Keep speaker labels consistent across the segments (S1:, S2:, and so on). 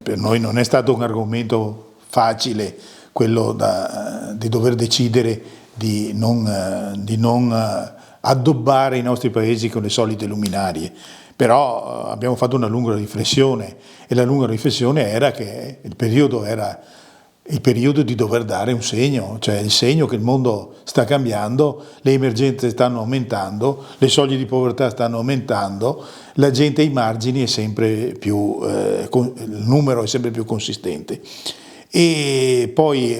S1: per noi non è stato un argomento facile quello di dover decidere di non addobbare i nostri paesi con le solite luminarie. Però abbiamo fatto una lunga riflessione e la lunga riflessione era che il periodo era il periodo di dover dare un segno, cioè il segno che il mondo sta cambiando, le emergenze stanno aumentando, le soglie di povertà stanno aumentando, la gente ai margini è sempre più, il numero è sempre più consistente. E poi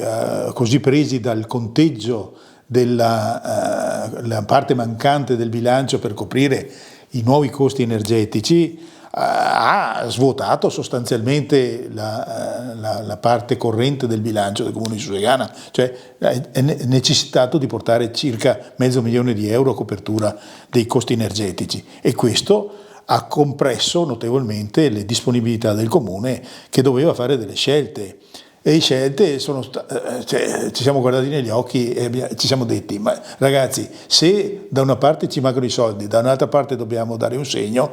S1: così presi dal conteggio della parte mancante del bilancio per coprire i nuovi costi energetici, ha svuotato sostanzialmente la parte corrente del bilancio del Comune di Susegana, cioè è necessitato di portare circa €500.000 a copertura dei costi energetici, e questo ha compresso notevolmente le disponibilità del Comune, che doveva fare delle scelte. E le scelte ci siamo guardati negli occhi e ci siamo detti: ma ragazzi, se da una parte ci mancano i soldi, da un'altra parte dobbiamo dare un segno,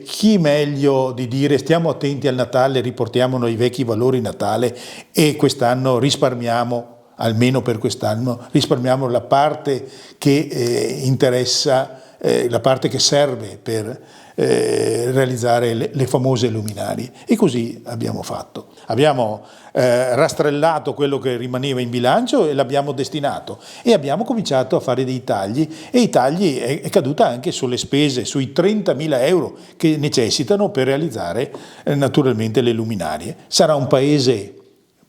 S1: chi meglio di dire stiamo attenti al Natale, riportiamo i vecchi valori Natale e quest'anno risparmiamo, almeno per quest'anno, risparmiamo la parte che interessa, la parte che serve per realizzare le famose luminarie. E così abbiamo fatto. Abbiamo rastrellato quello che rimaneva in bilancio e l'abbiamo destinato, e abbiamo cominciato a fare dei tagli, e i tagli è caduta anche sulle spese, sui €30.000 che necessitano per realizzare naturalmente le luminarie. Sarà un paese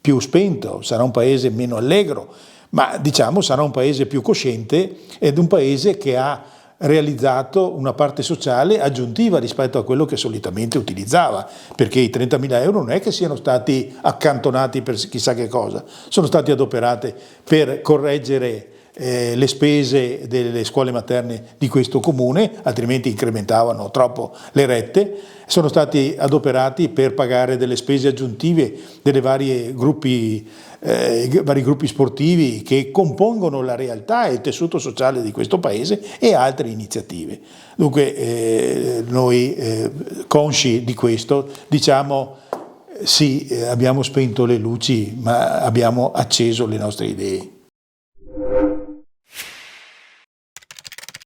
S1: più spento, sarà un paese meno allegro, ma diciamo sarà un paese più cosciente ed un paese che ha realizzato una parte sociale aggiuntiva rispetto a quello che solitamente utilizzava, perché i €30.000 non è che siano stati accantonati per chissà che cosa, sono stati adoperati per correggere le spese delle scuole materne di questo comune, altrimenti incrementavano troppo le rette, sono stati adoperati per pagare delle spese aggiuntive delle vari gruppi sportivi che compongono la realtà e il tessuto sociale di questo paese, e altre iniziative. Dunque noi consci di questo diciamo sì, abbiamo spento le luci, ma abbiamo acceso le nostre idee.